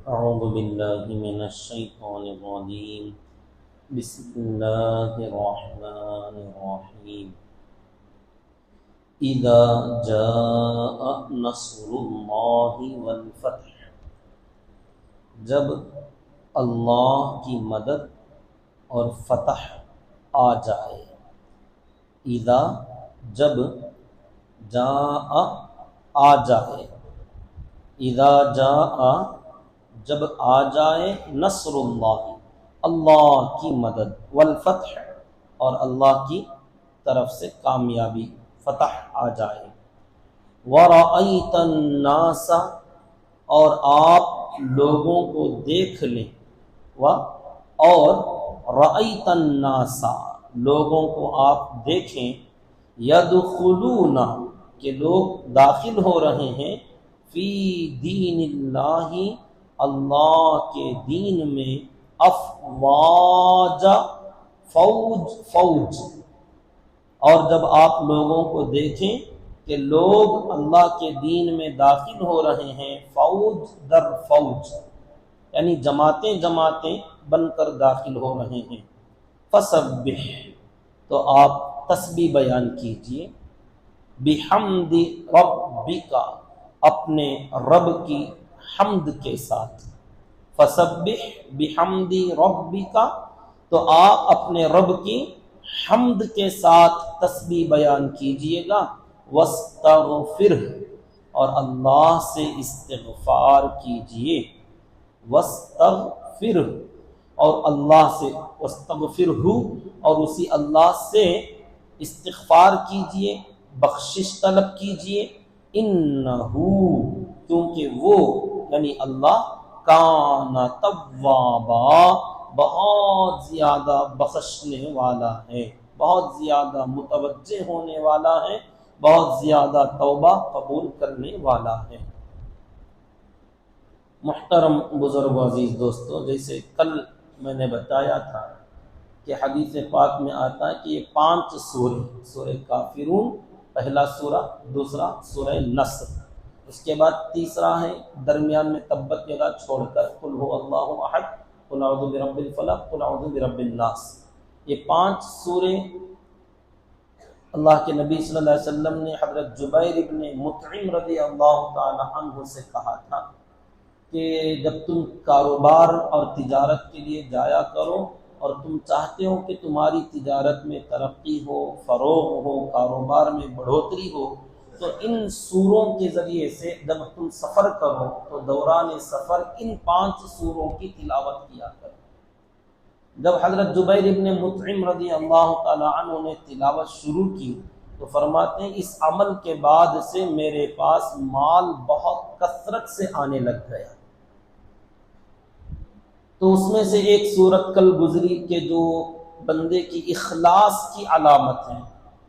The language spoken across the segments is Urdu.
أعوذ بالله من الشيطان الرجيم بسم الله الرحمن الرحيم إذا جاء نصر الله والفتح، جب اللہ کی مدد اور فتح آ جائے. اذا جب، جاء آ جائے، اذا جاء جب آ جائے، نصر اللہ اللہ کی مدد، والفتح اور اللہ کی طرف سے کامیابی فتح آ جائے. وَرَأَيْتَ النَّاسَ اور آپ لوگوں کو دیکھ لیں، اور رأیت الناس لوگوں کو آپ دیکھیں، یدخلون کہ لوگ داخل ہو رہے ہیں، فی دین اللہ اللہ کے دین میں، افواج فوج فوج. اور جب آپ لوگوں کو دیکھیں کہ لوگ اللہ کے دین میں داخل ہو رہے ہیں، فوج در فوج یعنی جماعتیں جماعتیں بن کر داخل ہو رہے ہیں، فسبح تو آپ تسبیح بیان کیجئے، بحمد ربک اپنے رب کی حمد کے ساتھ. فسبح بحمد ربک تو آپ اپنے رب کی حمد کے ساتھ تسبیح بیان کیجئے گا. واستغفرہ اور اللہ سے استغفار کیجئے. واستغفرہ اور اللہ سے، واستغفرہ اور اسی اللہ سے استغفار کیجئے، بخشش طلب کیجئے. انہو کیونکہ وہ یعنی اللہ، کان توابا بہت زیادہ بخشنے والا ہے، بہت زیادہ متوجہ ہونے والا ہے، بہت زیادہ توبہ قبول کرنے والا ہے. محترم بزرگ و عزیز دوستو، جیسے کل میں نے بتایا تھا کہ حدیث پاک میں آتا ہے کہ یہ 5 سورے، سورہ کافرون پہلا سورہ، دوسرا سورہ نصر، اس کے بعد تیسرا ہے درمیان میں تبت یدا چھوڑ کر قل هو اللہ احد، قل اعوذ برب الفلق، قل اعوذ برب الناس. یہ 5 سورے اللہ کے نبی صلی اللہ علیہ وسلم نے حضرت جبیر ابن مطعم رضی اللہ تعالی عنہ سے کہا تھا کہ جب تم کاروبار اور تجارت کے لیے جایا کرو اور تم چاہتے ہو کہ تمہاری تجارت میں ترقی ہو، فروغ ہو، کاروبار میں بڑھوتری ہو، تو ان سوروں کے ذریعے سے جب تم سفر کرو تو دوران سفر ان 5 سوروں کی تلاوت کیا کرو. جب حضرت جبیر ابن مطعم رضی اللہ تعالی عنہ نے تلاوت شروع کی تو فرماتے ہیں اس عمل کے بعد سے میرے پاس مال بہت کثرت سے آنے لگ گیا. تو اس میں سے ایک صورت کل گزری کہ جو بندے کی اخلاص کی علامت ہے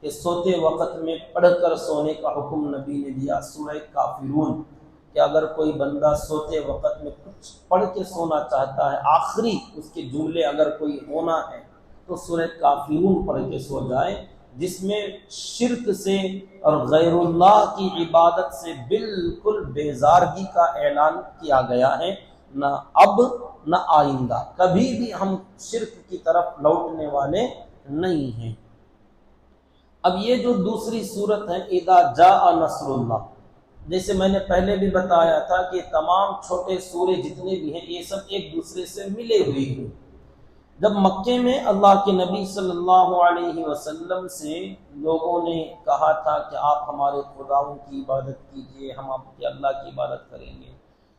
کہ سوتے وقت میں پڑھ کر سونے کا حکم نبی نے دیا، سورہ کافرون، کہ اگر کوئی بندہ سوتے وقت میں کچھ پڑھ کے سونا چاہتا ہے، آخری اس کے جملے اگر کوئی ہونا ہے تو سورہ کافرون پڑھ کے سو جائے، جس میں شرک سے اور غیر اللہ کی عبادت سے بالکل بیزارگی کا اعلان کیا گیا ہے. نہ اب نہ آئندہ کبھی بھی ہم شرک کی طرف لوٹنے والے نہیں ہیں. اب یہ جو دوسری صورت ہے اذا جاء نصر اللہ، جیسے میں نے پہلے بھی بتایا تھا کہ تمام چھوٹے سورے جتنے بھی ہیں یہ سب ایک دوسرے سے ملے ہوئے ہیں. جب مکے میں اللہ کے نبی صلی اللہ علیہ وسلم سے لوگوں نے کہا تھا کہ آپ ہمارے خداؤں کی عبادت کیجئے، ہم آپ کے اللہ کی عبادت کریں گے،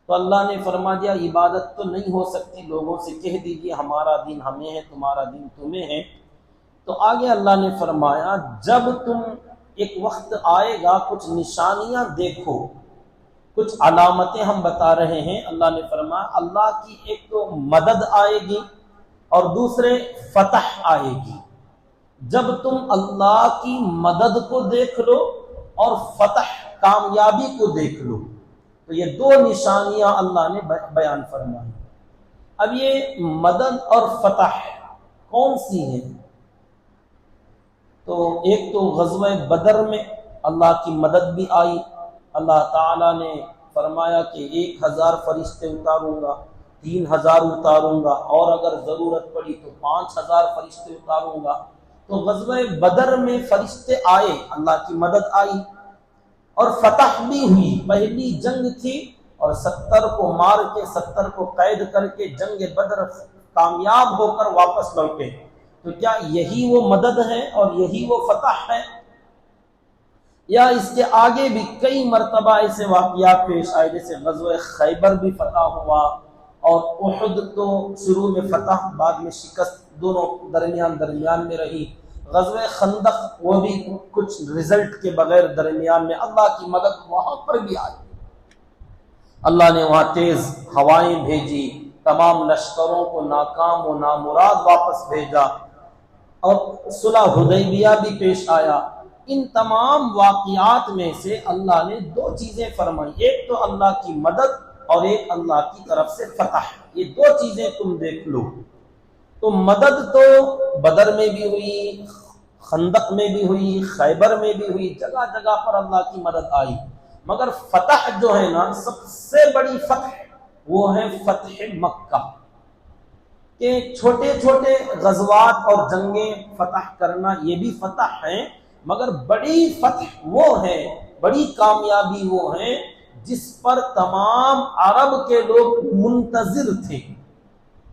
تو اللہ نے فرما دیا عبادت تو نہیں ہو سکتی، لوگوں سے کہہ دیجئے ہمارا دین ہمیں ہے، تمہارا دین تمہیں ہے. تو آگے اللہ نے فرمایا جب تم ایک وقت آئے گا کچھ نشانیاں دیکھو، کچھ علامتیں ہم بتا رہے ہیں. اللہ نے فرمایا اللہ کی ایک تو مدد آئے گی اور دوسرے فتح آئے گی. جب تم اللہ کی مدد کو دیکھ لو اور فتح کامیابی کو دیکھ لو تو یہ 2 نشانیاں اللہ نے بیان فرمائی. اب یہ مدد اور فتح کون سی ہیں؟ تو ایک تو غزوہ بدر میں اللہ کی مدد بھی آئی، اللہ تعالیٰ نے فرمایا کہ 1000 فرشتے اتاروں گا، 3000 اتاروں گا، اور اگر ضرورت پڑی تو 5000 فرشتے اتاروں گا۔ تو غزوہ بدر میں فرشتے آئے، اللہ کی مدد آئی اور فتح بھی ہوئی۔ پہلی جنگ تھی اور 70 کو مار کے 70 کو قید کر کے جنگ بدر کامیاب ہو کر واپس لوٹے۔ تو کیا یہی وہ مدد ہے اور یہی وہ فتح ہے؟ یا اس کے آگے بھی کئی مرتبہ ایسے واقعات پیش آئے، جیسے غزوہ خیبر بھی فتح ہوا، اور احد تو شروع میں فتح بعد میں شکست دونوں درمیان میں رہی۔ غزوہ خندق وہ بھی کچھ رزلٹ کے بغیر درمیان میں، اللہ کی مدد وہاں پر بھی آئی۔ اللہ نے وہاں تیز ہوائیں بھیجی، تمام لشکروں کو ناکام و نامراد واپس بھیجا، اور صلح حدیبیہ بھی پیش آیا۔ ان تمام واقعات میں سے اللہ نے 2 چیزیں فرمائی، ایک تو اللہ کی مدد اور ایک اللہ کی طرف سے فتح۔ یہ 2 چیزیں تم دیکھ لو۔ تو مدد تو بدر میں بھی ہوئی، خندق میں بھی ہوئی، خیبر میں بھی ہوئی، جگہ جگہ پر اللہ کی مدد آئی، مگر فتح جو ہے نا، سب سے بڑی فتح وہ ہے فتح مکہ۔ کہ چھوٹے چھوٹے غزوات اور جنگیں فتح کرنا یہ بھی فتح ہیں، مگر بڑی فتح وہ ہے، بڑی کامیابی وہ ہے جس پر تمام عرب کے لوگ منتظر تھے۔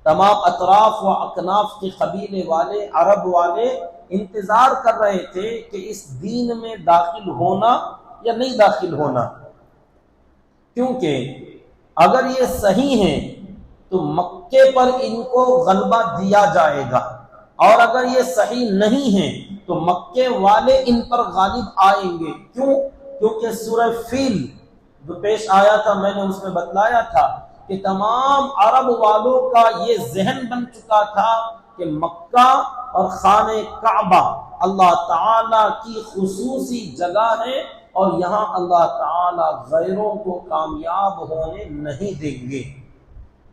تمام اطراف و اکناف کے قبیلے والے، عرب والے انتظار کر رہے تھے کہ اس دین میں داخل ہونا یا نہیں داخل ہونا، کیونکہ اگر یہ صحیح ہیں تو مکے پر ان کو غلبہ دیا جائے گا، اور اگر یہ صحیح نہیں ہیں تو مکے والے ان پر غالب آئیں گے۔ کیوں؟ کیونکہ سورہ فیل جو پیش آیا تھا، میں نے اس میں بتلایا تھا کہ تمام عرب والوں کا یہ ذہن بن چکا تھا کہ مکہ اور خانہ کعبہ اللہ تعالی کی خصوصی جگہ ہے، اور یہاں اللہ تعالی غیروں کو کامیاب ہونے نہیں دیں گے۔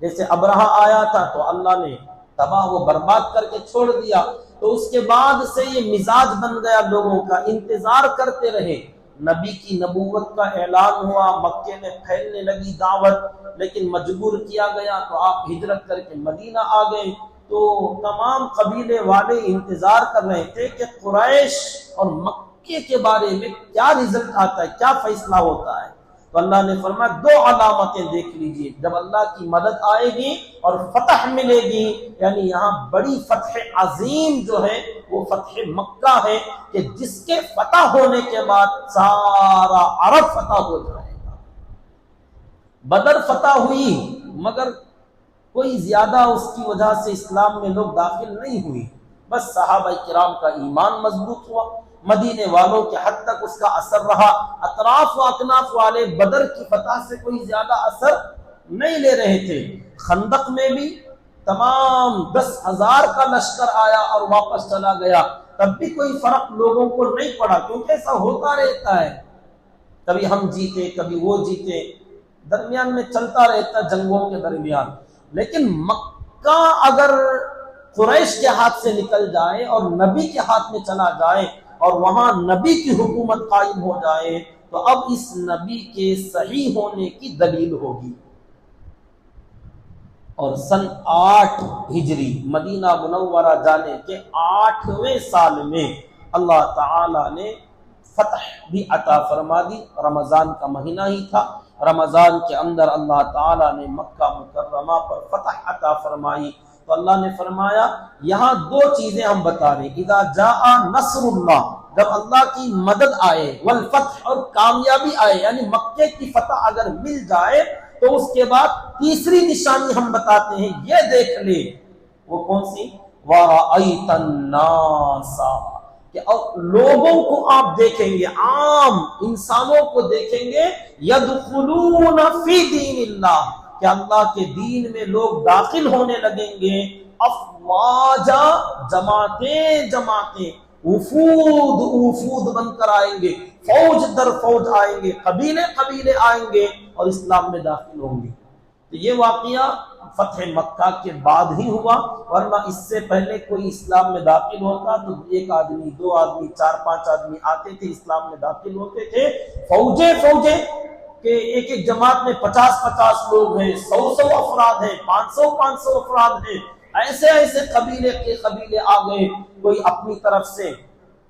جیسے ابرہہ آیا تھا تو اللہ نے تباہ و برباد کر کے چھوڑ دیا، تو اس کے بعد سے یہ مزاج بن گیا لوگوں کا، انتظار کرتے رہے۔ نبی کی نبوت کا اعلان ہوا، مکے میں پھیلنے لگی دعوت، لیکن مجبور کیا گیا تو آپ ہجرت کر کے مدینہ آ گئے۔ تو تمام قبیلے والے انتظار کر رہے تھے کہ قریش اور مکے کے بارے میں کیا رزلٹ آتا ہے، کیا فیصلہ ہوتا ہے۔ تو اللہ نے فرمایا 2 علامتیں دیکھ لیجئے، جب اللہ کی مدد آئے گی اور فتح ملے گی، یعنی یہاں بڑی فتح عظیم جو ہے وہ فتح مکہ ہے، کہ جس کے فتح ہونے کے بعد سارا عرب فتح ہو جائے گا۔ بدر فتح ہوئی، مگر کوئی زیادہ اس کی وجہ سے اسلام میں لوگ داخل نہیں ہوئی، بس صحابہ کرام کا ایمان مضبوط ہوا، مدینے والوں کے حد تک اس کا اثر رہا۔ اطراف و اکناف والے بدر کی فتح سے کوئی زیادہ اثر نہیں لے رہے تھے۔ خندق میں بھی تمام 10,000 کا لشکر آیا اور واپس چلا گیا، تب بھی کوئی فرق لوگوں کو نہیں پڑا، کیونکہ ایسا ہوتا رہتا ہے، کبھی ہم جیتے کبھی وہ جیتے، درمیان میں چلتا رہتا جنگوں کے درمیان۔ لیکن مکہ اگر قریش کے ہاتھ سے نکل جائے اور نبی کے ہاتھ میں چلا جائے اور وہاں نبی کی حکومت قائم ہو جائے، تو اب اس نبی کے صحیح ہونے کی دلیل ہوگی۔ اور سن 8 ہجری مدینہ منورہ جانے کے 8ویں سال میں اللہ تعالی نے فتح بھی عطا فرما دی۔ رمضان کا مہینہ ہی تھا، رمضان کے اندر اللہ تعالی نے مکہ مکرمہ پر فتح عطا فرمائی۔ تو اللہ نے فرمایا یہاں 2 چیزیں ہم بتا رہے ہیں، اذا جاء نصر اللہ، جب اللہ کی مدد آئے، والفتح، اور کامیابی آئے، یعنی مکے کی فتح اگر مل جائے تو اس کے بعد تیسری نشانی ہم بتاتے ہیں، یہ دیکھ لے، وہ کون سی؟ وَرَأَيْتَ النَّاسَ، کہ لوگوں کو آپ دیکھیں گے، عام انسانوں کو دیکھیں گے، يَدْخُلُونَ فِي دِينِ اللَّهِ، کہ اللہ کے دین میں لوگ داخل ہونے لگیں گے، افواجا، جماعتیں جماعتیں، وفود وفود بن کر آئیں گے، فوج در فوج آئیں گے، قبیلے قبیلے آئیں گے اور اسلام میں داخل ہوں گے۔ تو یہ واقعہ فتح مکہ کے بعد ہی ہوا، ورنہ اس سے پہلے کوئی اسلام میں داخل ہوتا تو 1 آدمی 2 آدمی 4-5 آدمی آتے تھے، اسلام میں داخل ہوتے تھے، فوجیں کہ ایک ایک جماعت میں 50 لوگ ہیں، 100 افراد ہیں، 500 افراد ہیں، ایسے ایسے قبیلے کے قبیلے آ گئے، کوئی اپنی طرف سے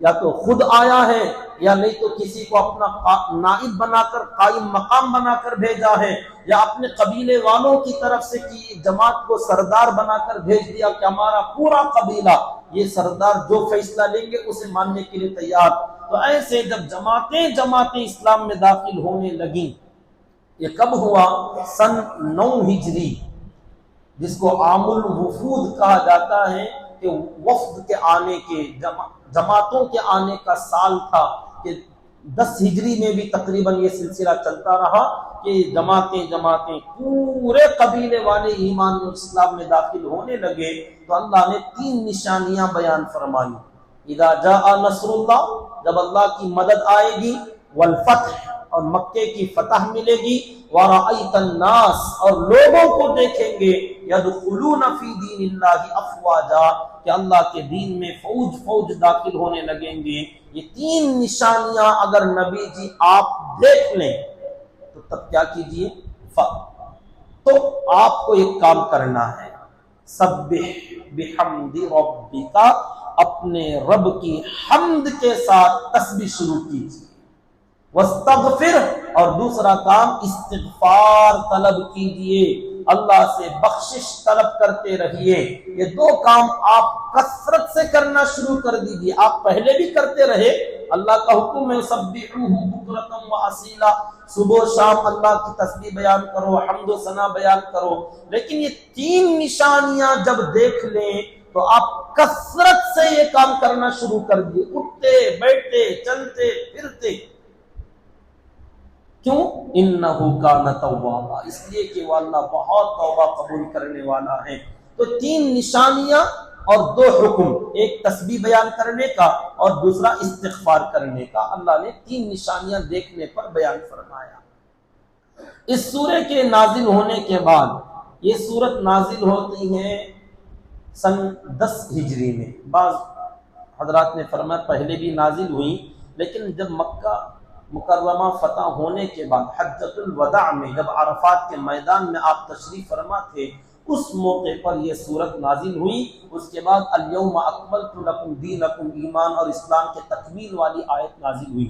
یا تو خود آیا ہے یا نہیں تو کسی کو اپنا نائب بنا کر قائم مقام بنا کر بھیجا ہے، یا اپنے قبیلے والوں کی طرف سے کی جماعت کو سردار بنا کر بھیج دیا کہ ہمارا پورا قبیلہ یہ سردار جو فیصلہ لیں گے اسے ماننے کے لیے تیار۔ تو ایسے جب جماعتیں اسلام میں داخل ہونے لگیں، یہ کب ہوا؟ سن 9 ہجری، جس کو عام الوفود کہا جاتا ہے، کہ وفد کے آنے کے جماعتوں کے آنے کا سال تھا، کہ 10 ہجری میں بھی تقریباً یہ سلسلہ چلتا رہا کہ جماعتیں پورے قبیلے والے ایمان اور اسلام میں داخل ہونے لگے۔ تو اللہ نے 3 نشانیاں بیان فرمائی۔ اذا جاء نصر اللہ، جب اللہ کی مدد آئے گی، والفتح، اور مکے کی فتح ملے گی، وَرَأَيْتَ النَّاسَ، اور لوگوں کو دیکھیں گے، يَدْخُلُونَ فِي دِينِ اللَّهِ أَفْوَاجًا، کہ اللہ کے دین میں فوج داخل ہونے لگیں گے۔ یہ 3 نشانیاں اگر نبی جی آپ دیکھ لیں تو تب کیا کیجئے؟ تو آپ کو ایک کام کرنا ہے، سبح بحمد ربک، اپنے رب کی حمد کے ساتھ تسبیح شروع کیجئے، واستغفر، اور دوسرا کام استغفار طلب کیجئے، اللہ سے بخشش طلب کرتے رہیے۔ یہ 2 کام آپ کثرت سے کرنا شروع کر دیجئے۔ آپ پہلے بھی کرتے رہے، اللہ کا حکم ہے سبحوہ بکرۃ واسیلا، صبح و شام اللہ کی تسبیح بیان کرو، حمد و ثنا بیان کرو، لیکن یہ 3 نشانیاں جب دیکھ لیں تو آپ کثرت سے یہ کام کرنا شروع کر دیے، اٹھتے بیٹھتے چلتے پھرتے۔ کیوں؟ انہو کان توابا، اس لیے کہ وہ اللہ بہت توبہ قبول کرنے والا ہے۔ تو 3 نشانیاں اور 2 حکم، ایک تسبیح بیان کرنے کا اور دوسرا استغفار کرنے کا، اللہ نے 3 نشانیاں دیکھنے پر بیان فرمایا۔ اس سورہ کے نازل ہونے کے بعد، یہ سورت نازل ہوتی ہے سن 10 ہجری میں، بعض حضرات نے فرمایا پہلے بھی نازل ہوئی، لیکن جب مکہ مکرمہ فتح ہونے کے بعد حجۃ الوداع میں، جب عرفات کے میدان میں آپ تشریف فرما تھے، اس موقع پر یہ سورت نازل ہوئی۔ اس کے بعد الیوم اکملت لکم دینکم، ایمان اور اسلام کے تکمیل والی آیت نازل ہوئی۔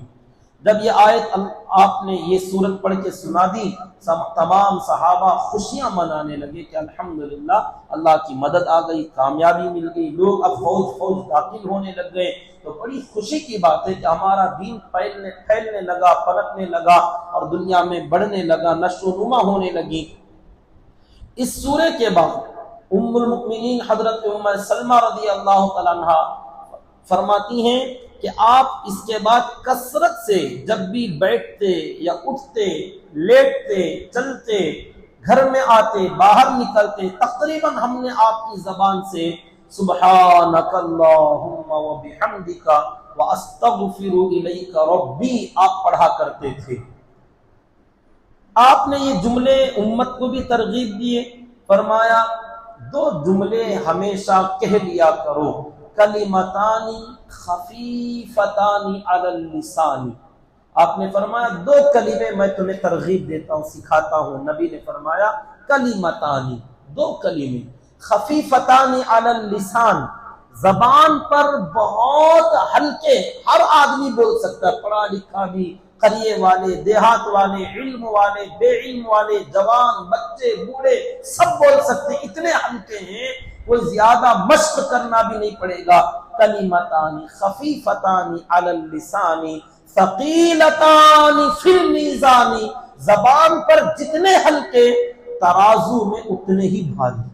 جب یہ آیت آپ نے یہ سورت پڑھ کے سنا دی، تمام صحابہ خوشیاں منانے لگے کہ الحمدللہ اللہ کی مدد آ گئی، کامیابی مل گئی، لوگ اب فوج داخل ہونے لگ گئے۔ تو بڑی خوشی کی بات ہے کہ ہمارا دین پھیلنے لگا، پنپنے لگا، اور دنیا میں بڑھنے لگا، نشو و نما ہونے لگی۔ اس سورے کے بعد ام المؤمنین حضرت ام سلمہ رضی اللہ تعالیٰ عنہ فرماتی ہیں کہ آپ اس کے بعد کثرت سے جب بھی بیٹھتے یا اٹھتے، لیٹتے، چلتے، گھر میں آتے، باہر نکلتے، تقریباً ہم نے آپ کی زبان سے سبحانک اللہم وبحمدک واستغفر الیک ربی آپ پڑھا کرتے تھے۔ آپ نے یہ جملے امت کو بھی ترغیب دیے، فرمایا 2 جملے ہمیشہ کہہ لیا کرو، کلمتان خفیفتان علی اللسان۔ آپ نے فرمایا 2 کلمے میں تمہیں ترغیب دیتا ہوں، سکھاتا ہوں۔ نبی نے فرمایا کلمتان، 2 کلمے، خفیفتان علی اللسان، زبان پر بہت ہلکے، ہر آدمی بول سکتا ہے، پڑھا لکھا بھی، قریے والے، دیہات والے، علم والے، بے علم والے، جوان، بچے، بوڑھے، سب بول سکتے، اتنے ہلکے ہیں، کوئی زیادہ مشق کرنا بھی نہیں پڑے گا۔ کلمتان خفیفتان علی اللسان ثقیلتان فی المیزان، زبان پر جتنے ہلکے ترازو میں اتنے ہی بھاری،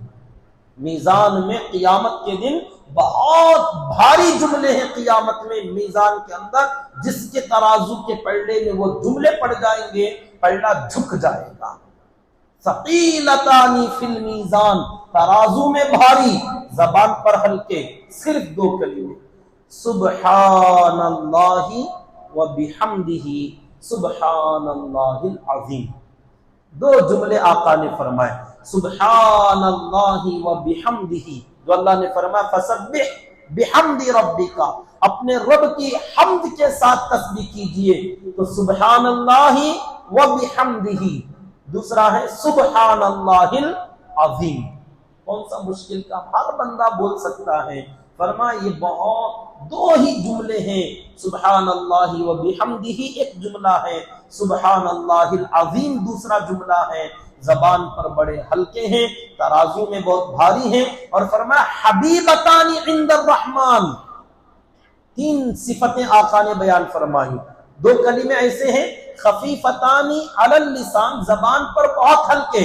میزان میں قیامت کے دن بہت بھاری جملے ہیں، قیامت میں میزان کے اندر جس کے ترازو کے پلڑے میں وہ جملے پڑ جائیں گے، پلڑا جھک جائے گا۔ ثقیلتان فی المیزان، ترازو میں بھاری، زبان پر ہلکے، صرف 2 کلمے، سبحان اللہ وبحمدہ سبحان اللہ العظیم۔ 2 جملے آقا نے فرمائے، سبحان اللہ وبحمدہ، جو اللہ نے فرمایا فسبح بحمد ربک، اپنے رب کی حمد کے ساتھ تسبیح کیجئے۔ تو سبحان اللہ و بحمدہ، دوسرا ہے سبحان اللہ العظیم۔ کون سا مشکل کا، ہر بندہ بول سکتا ہے۔ فرمایا یہ بہت دو ہی جملے ہیں، سبحان اللہ و بحمدہ ایک جملہ ہے، سبحان اللہ العظیم دوسرا جملہ ہے۔ زبان پر بڑے ہلکے ہیں، ترازو میں بہت بھاری ہیں۔ اور فرمایا حبیبتان عند الرحمن، تین صفتیں آقا نے بیان فرمائی۔ دو کلمے ایسے ہیں، خفیفتان علی اللسان، زبان پر بہت ہلکے،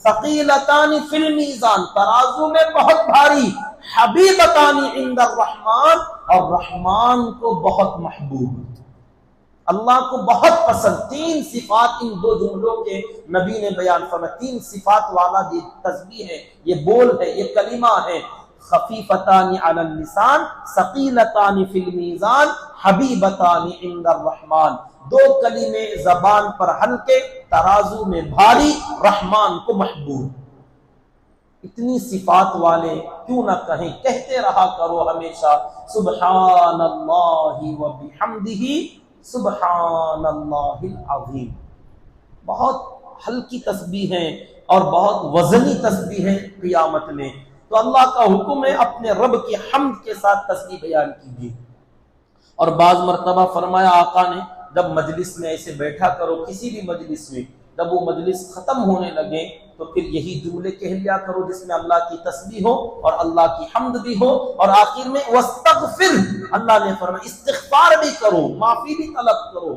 ثقیلتان فی المیزان، ترازو میں بہت بھاری، حبیبتان عند الرحمن، اور رحمان کو بہت محبوب، اللہ کو بہت پسند۔ تین صفات ان دو جملوں کے نبی نے بیان فرمایا۔ تین صفات والا یہ تسبیح ہے، یہ بول ہے، یہ کلمہ ہے، خفیفتان علی اللسان، ثقیلتان فی المیزان، حبیبتان عند الرحمن۔ دو کلمے زبان پر ہلکے، ترازو میں بھاری، رحمان کو محبوب۔ اتنی صفات والے کیوں نہ کہیں، کہتے رہا کرو ہمیشہ سبحان اللہ و بحمدہ سبحان اللہ العظیم۔ بہت ہلکی تسبیح ہے اور بہت وزنی تسبیح ہے قیامت میں۔ تو اللہ کا حکم ہے اپنے رب کی حمد کے ساتھ تسبیح بیان کیجیے۔ اور بعض مرتبہ فرمایا آقا نے، جب مجلس میں ایسے بیٹھا کرو، کسی بھی مجلس میں جب وہ مجلس ختم ہونے لگے تو پھر یہی جملے کہہ لیا کرو جس میں اللہ کی تسبیح ہو اور اللہ کی حمد بھی ہو، اور آخر میں واستغفر، اللہ نے فرمایا استغفار بھی کرو، معافی بھی طلب کرو۔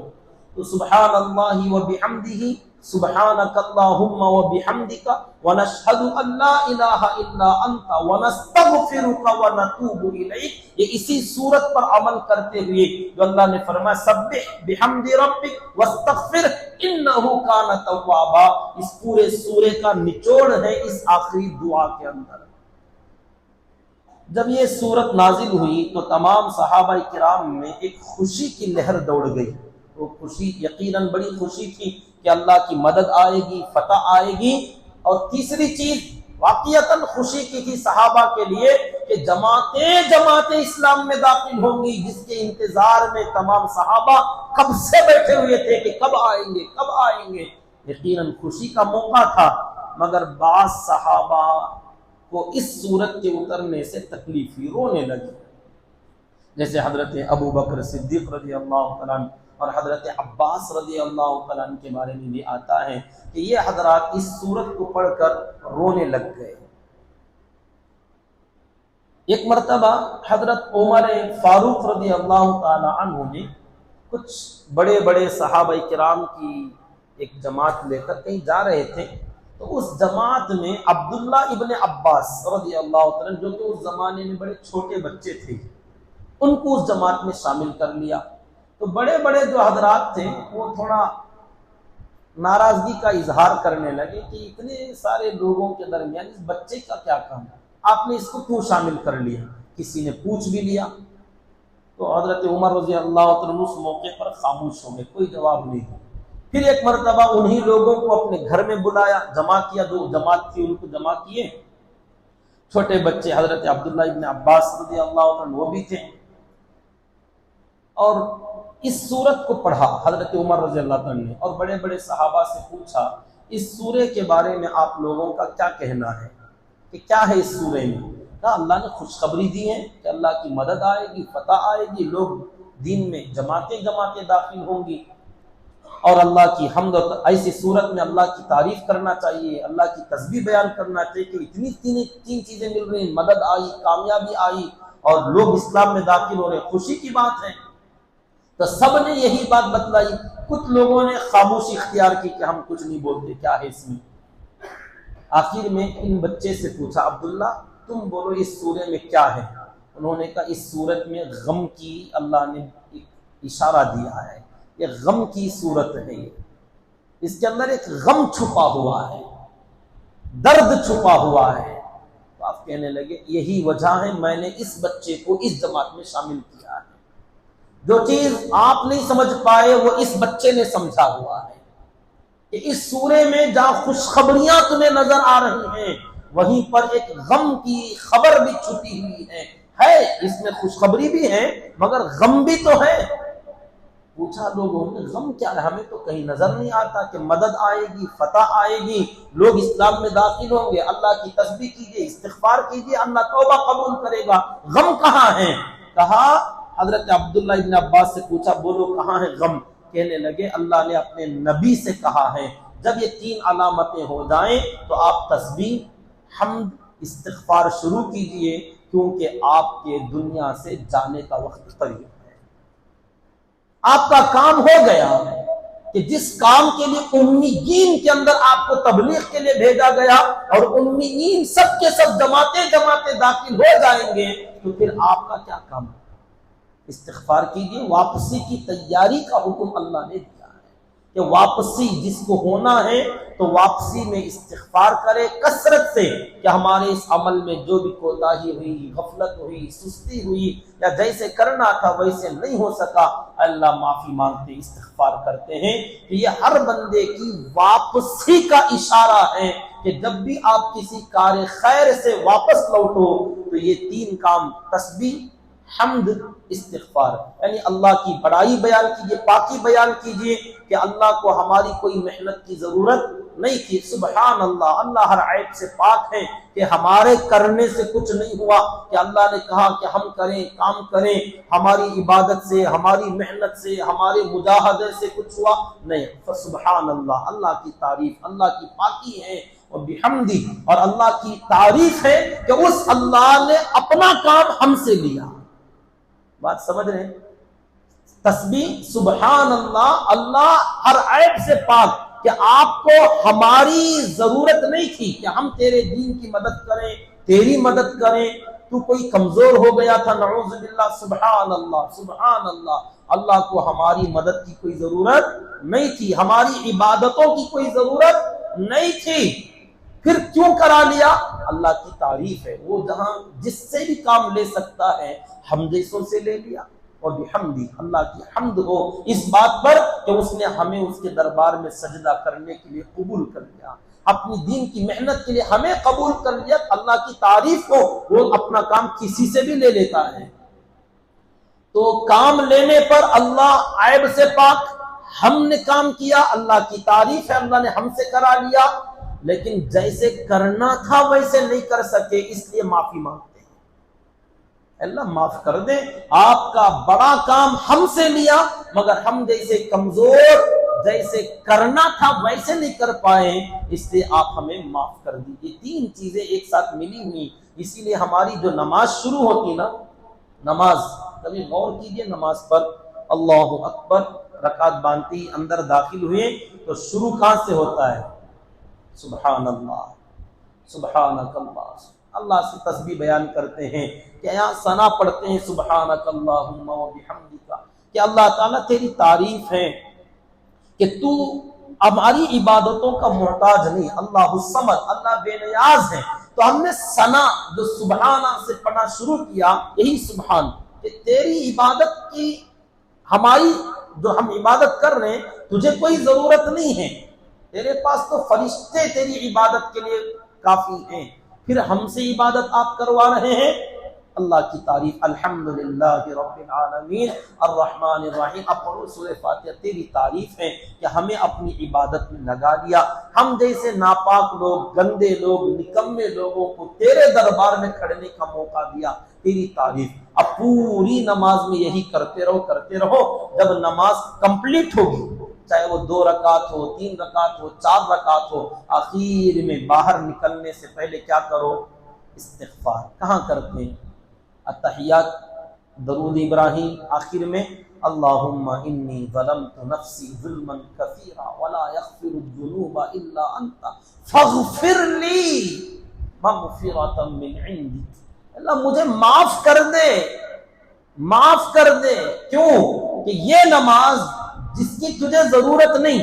تو سبحان اللہ و بحمدہ، سبحانک اللہم و بحمدک، ونشہد ان لا الہ الا انت ونستغفرک ونتوب الیک، یہ اسی صورت پر عمل کرتے ہوئے جو اللہ نے فرمایا سبح بحمد ربک واستغفر انہ کان توابا، اس پورے سورے کا نچوڑ ہے اس آخری دعا کے اندر۔ جب یہ سورت نازل ہوئی تو تمام صحابہ کرام میں ایک خوشی کی لہر دوڑ گئی۔ وہ خوشی یقیناً بڑی خوشی تھی کہ اللہ کی مدد آئے گی، فتح آئے گی۔ اور تیسری چیز واقعتاً خوشی کی تھی صحابہ کے لیے کہ جماعتیں اسلام میں داخل ہوں گی، جس کے انتظار میں تمام صحابہ کب سے بیٹھے ہوئے تھے کہ کب آئیں گے، کب آئیں گے۔ یقیناً خوشی کا موقع تھا، مگر بعض صحابہ کو اس سورت کے اترنے سے تکلیف ہوئی، رونے لگے، جیسے حضرت ابو بکر صدیق رضی اللہ تعالیٰ عنہ اور حضرت عباس رضی اللہ تعالیٰ عنہ کے بارے میں بھی آتا ہے کہ یہ حضرات اس سورت کو پڑھ کر رونے لگ گئے۔ ایک مرتبہ حضرت عمر فاروق رضی اللہ تعالیٰ عنہ نے کچھ بڑے بڑے صحابہ کرام کی ایک جماعت لے کر کہیں جا رہے تھے، تو اس جماعت میں عبداللہ ابن عباس رضی اللہ تعالیٰ عنہ، جو کہ اس زمانے میں بڑے چھوٹے بچے تھے، ان کو اس جماعت میں شامل کر لیا۔ تو بڑے بڑے جو حضرات تھے وہ تھوڑا ناراضگی کا اظہار کرنے لگے کہ اتنے سارے لوگوں کے درمیان اس بچے کا کیا کام ہے، آپ نے اس کو کیوں شامل کر لیا؟ کسی نے پوچھ بھی لیا تو حضرت عمر رضی اللہ عنہ اس موقع پر خاموش ہو گئے، کوئی جواب نہیں دیا۔ پھر ایک مرتبہ انہی لوگوں کو اپنے گھر میں بلایا، جمع کیا، جو جماعت تھی ان کو جمع کیے، چھوٹے بچے حضرت عبداللہ ابن عباس رضی اللہ عنہ وہ بھی تھے، اور اس سورت کو پڑھا حضرت عمر رضی اللہ عنہ نے، اور بڑے بڑے صحابہ سے پوچھا اس سورے کے بارے میں آپ لوگوں کا کیا کہنا ہے، کہ کیا ہے اس سورے میں؟ کہا اللہ نے خوشخبری دی ہے کہ اللہ کی مدد آئے گی، فتح آئے گی، لوگ دین میں جماعتیں داخل ہوں گی، اور اللہ کی حمد، ایسی صورت میں اللہ کی تعریف کرنا چاہیے، اللہ کی تسبیح بیان کرنا چاہیے کہ اتنی تین چیزیں مل رہی ہیں، مدد آئی، کامیابی آئی، اور لوگ اسلام میں داخل ہو رہے، خوشی کی بات ہے۔ تو سب نے یہی بات بتلائی، کچھ لوگوں نے خاموشی اختیار کی کہ ہم کچھ نہیں بولتے، کیا ہے اس میں۔ آخر میں ان بچے سے پوچھا عبداللہ تم بولو اس سورے میں کیا ہے؟ انہوں نے کہا اس سورت میں غم کی اللہ نے ایک اشارہ دیا ہے، یہ غم کی صورت ہے، یہ اس کے اندر ایک غم چھپا ہوا ہے، درد چھپا ہوا ہے۔ تو آپ کہنے لگے یہی وجہ ہے میں نے اس بچے کو اس جماعت میں شامل کیا ہے، جو چیز آپ نہیں سمجھ پائے وہ اس بچے نے سمجھا ہوا ہے، کہ اس سورے میں جہاں خوشخبریاں تمہیں نظر آ رہی ہیں وہیں پر ایک غم کی خبر بھی چھپی ہوئی ہے، ہے، اس میں خوشخبری بھی ہے مگر غم بھی تو ہے۔ پوچھا لوگوں نے غم کیا ہے؟ ہمیں تو کہیں نظر نہیں آتا کہ مدد آئے گی، فتح آئے گی، لوگ اسلام میں داخل ہوں گے، اللہ کی تسبیح کیجئے، استغفار کیجئے، اللہ توبہ قبول کرے گا، غم کہاں ہے؟ کہا، حضرت عبداللہ ابن عباس سے پوچھا بولو کہاں ہے غم؟ کہنے لگے اللہ نے اپنے نبی سے کہا ہے جب یہ 3 علامتیں ہو جائیں تو آپ تسبیح، حمد، استغفار شروع کیجئے، کیونکہ آپ کے دنیا سے جانے کا وقت قریب ہے۔ آپ کا کام ہو گیا کہ جس کام کے لیے امیین کے اندر آپ کو تبلیغ کے لیے بھیجا گیا، اور امیین سب کے سب جماعتیں جماعتیں داخل ہو جائیں گے، تو پھر آپ کا کیا کام ہے؟ استغفار کیجیے۔ واپسی کی تیاری کا حکم اللہ نے دیا ہے کہ واپسی جس کو ہونا ہے تو واپسی میں استغفار کرے کثرت سے، کہ ہمارے اس عمل میں جو بھی کوتاہی ہوئی، غفلت ہوئی، سستی ہوئی، یا جیسے کرنا تھا ویسے نہیں ہو سکا، اللہ معافی مانگتے استغفار کرتے ہیں۔ کہ یہ ہر بندے کی واپسی کا اشارہ ہے کہ جب بھی آپ کسی کار خیر سے واپس لوٹو تو یہ 3 کام، تسبیح، حمد، استغفار، یعنی اللہ کی بڑائی بیان کیجیے، پاکی بیان کیجیے کہ اللہ کو ہماری کوئی محنت کی ضرورت نہیں تھی، سبحان اللہ، اللہ ہر عیب سے پاک ہے کہ ہمارے کرنے سے کچھ نہیں ہوا، کہ اللہ نے کہا کہ ہم کریں، کام کریں، ہماری عبادت سے، ہماری محنت سے، ہمارے مجاہدے سے کچھ ہوا نہیں، سبحان اللہ، اللہ کی تعریف، اللہ کی پاکی ہے، اور بحمدی، اور اللہ کی تعریف ہے کہ اس اللہ نے اپنا کام ہم سے لیا۔ بات سمجھ رہے ہیں؟ تسبیح، سبحان اللہ، اللہ ہر عیب سے پاک، کہ آپ کو ہماری ضرورت نہیں تھی کہ ہم تیرے دین کی مدد کریں، تیری مدد کریں، تو کوئی کمزور ہو گیا تھا، نعوذ باللہ، سبحان اللہ، سبحان اللہ، اللہ کو ہماری مدد کی کوئی ضرورت نہیں تھی، ہماری عبادتوں کی کوئی ضرورت نہیں تھی، پھر کیوں کرا لیا؟ اللہ کی تعریف ہے، وہ جہاں جس سے بھی کام لے سکتا ہے ہم جیسوں سے لے لیا، اور بحمدی، اللہ کی حمد ہو اس بات پر کہ اس نے ہمیں اس کے دربار میں سجدہ کرنے کے لیے قبول کر لیا، اپنی دین کی محنت کے لیے ہمیں قبول کر لیا، اللہ کی تعریف ہو، وہ اپنا کام کسی سے بھی لے لیتا ہے۔ تو کام لینے پر اللہ عیب سے پاک، ہم نے کام کیا، اللہ کی تعریف ہے، اللہ نے ہم سے کرا لیا، لیکن جیسے کرنا تھا ویسے نہیں کر سکے، اس لیے معافی مانگتے ہیں، اللہ معاف کر دے، آپ کا بڑا کام ہم سے لیا مگر ہم جیسے کمزور، جیسے کرنا تھا ویسے نہیں کر پائے، اس لیے آپ ہمیں معاف کر دیجیے۔ 3 چیزیں ایک ساتھ ملی ہوئی، اسی لیے ہماری جو نماز شروع ہوتی نا، نماز، کبھی غور کیجئے نماز پر، اللہ اکبر، رکعت باندھتی اندر داخل ہوئے تو شروع کہاں سے ہوتا ہے؟ سبحان اللہ، سبحانک اللہ، اللہ سے تسبیح بیان کرتے ہیں، کہ یہاں ثنا پڑھتے ہیں، سبحانک اللہم و بحمدک، کہ اللہ تعالیٰ تیری تعریف ہے کہ تو ہماری عبادتوں کا محتاج نہیں، اللہ الصمد، اللہ بے نیاز ہے، تو ہم نے ثنا جو سبحانہ سے پڑھنا شروع کیا، یہی سبحان، کہ تیری عبادت کی، ہماری جو ہم عبادت کر رہے ہیں تجھے کوئی ضرورت نہیں ہے، تیرے پاس تو فرشتے تیری عبادت کے لیے کافی ہیں، پھر ہم سے عبادت آپ کروا رہے ہیں، اللہ کی تعریف، الحمدللہ رب العالمین الرحمن الرحیم، اب پڑھو سورہ فاتحہ، تیری تعریف ہے کہ ہمیں اپنی عبادت میں لگا دیا، ہم جیسے ناپاک لوگ، گندے لوگ، نکمے لوگوں کو تیرے دربار میں کھڑنے کا موقع دیا، تیری تعریف۔ اب پوری نماز میں یہی کرتے رہو، جب نماز کمپلیٹ ہوگی، چاہے وہ 2 رکعت ہو، 3 رکعت ہو، 4 رکعت ہو، آخر میں باہر نکلنے سے پہلے کیا کرو؟ استغفار۔ کہاں کرتے ہیں؟ التحیات، درود ابراہیم، آخر میں اللہم انی ظلمت نفسی ظلما کثیرا ولا یغفر الذنوب الا انت فاغفر لی مغفرۃ من عندک، اللہ مجھے معاف کر دے، معاف کر دے، کیوں کہ یہ نماز جس کی تجھے ضرورت نہیں،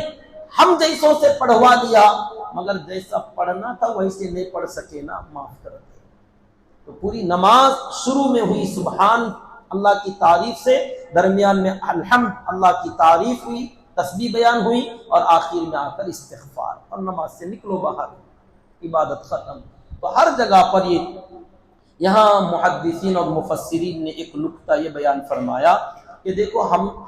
ہم جیسوں سے پڑھوا دیا، مگر جیسا پڑھنا تھا ویسے نہیں پڑھ سکے نا، معاف کر دے۔ تو پوری نماز شروع میں ہوئی سبحان، اللہ کی تعریف سے، درمیان میں الحمد، اللہ کی تعریف ہوئی، تسبیح بیان ہوئی، اور آخر میں آ کر استغفار، اور نماز سے نکلو باہر، عبادت ختم۔ تو ہر جگہ پر یہ یہاں محدثین اور مفسرین نے ایک نکتہ یہ بیان فرمایا کہ دیکھو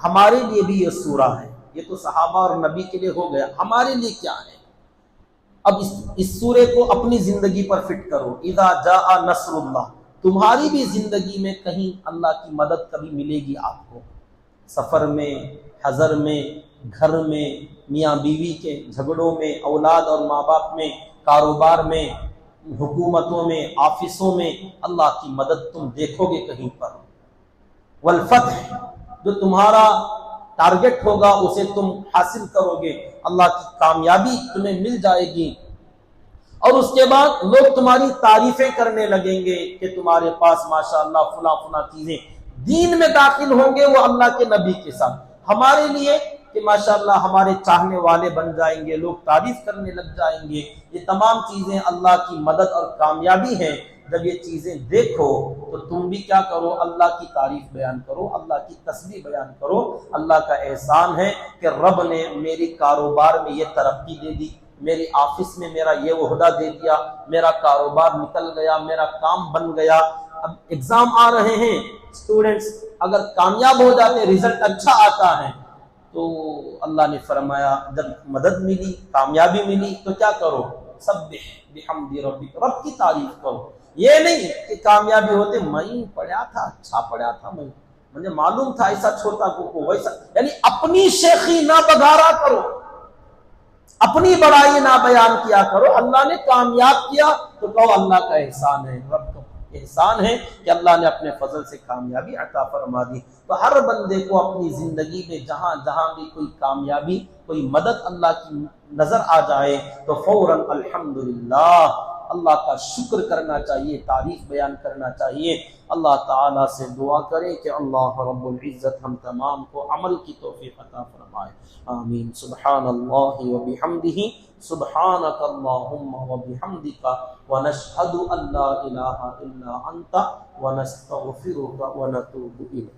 ہمارے لیے بھی یہ سورہ ہے، یہ تو صحابہ اور نبی کے لیے ہو گیا، ہمارے لیے کیا ہے؟ اب اس سورے کو اپنی زندگی پر فٹ کرو۔ اذا جاء نصر اللہ، تمہاری بھی زندگی میں کہیں اللہ کی مدد کبھی ملے گی آپ کو، سفر میں، حضر میں، گھر میں، میاں بیوی کے جھگڑوں میں، اولاد اور ماں باپ میں، کاروبار میں، حکومتوں میں، آفسوں میں، اللہ کی مدد تم دیکھو گے کہیں پر۔ والفتح، جو تمہارا ٹارگٹ ہوگا اسے تم حاصل کرو گے، اللہ کی کامیابی تمہیں مل جائے گی، اور اس کے بعد لوگ تمہاری تعریفیں کرنے لگیں گے کہ تمہارے پاس ماشاءاللہ فلاں فلاں چیزیں، دین میں داخل ہوں گے وہ اللہ کے نبی کے ساتھ۔ ہمارے لیے کہ ماشاءاللہ ہمارے چاہنے والے بن جائیں گے، لوگ تعریف کرنے لگ جائیں گے، یہ تمام چیزیں اللہ کی مدد اور کامیابی ہیں۔ جب یہ چیزیں دیکھو تو تم بھی کیا کرو؟ اللہ کی تعریف بیان کرو، اللہ کی تسبیح بیان کرو۔ اللہ کا احسان ہے کہ رب نے میری کاروبار میں یہ ترقی دے دی، میری آفس میں میرا یہ عہدہ دے دیا، میرا کاروبار نکل گیا، میرا کام بن گیا۔ اب ایگزام آ رہے ہیں، اسٹوڈنٹس اگر کامیاب ہو جاتے، رزلٹ اچھا آتا ہے، تو اللہ نے فرمایا جب مدد ملی، کامیابی ملی، تو کیا کرو؟ سبح بحمد ربک، رب کی تعریف کرو۔ یہ نہیں کہ کامیابی ہوتے میں پڑھا تھا، اچھا پڑھا تھا، مجھے معلوم تھا ایسا چھوٹا کو ویسا، یعنی اپنی شیخی نہ بگارا کرو، اپنی بڑائی نہ بیان کیا کرو۔ اللہ نے کامیاب کیا تو کہو اللہ کا احسان ہے، رب کا احسان ہے کہ اللہ نے اپنے فضل سے کامیابی عطا فرما دی۔ تو ہر بندے کو اپنی زندگی میں جہاں جہاں بھی کوئی کامیابی، کوئی مدد اللہ کی نظر آ جائے تو فوراً الحمدللہ اللہ کا شکر کرنا چاہیے، تعریف بیان کرنا چاہیے۔ اللہ تعالیٰ سے دعا کریں کہ اللہ رب العزت ہم تمام کو عمل کی توفیق عطا فرمائے، آمین۔ سبحان اللہ وبحمدہ، سبحانک اللہم وبحمدک، ونشہد ان لا الہ الا انت، ونستغفرک ونتوب الیک۔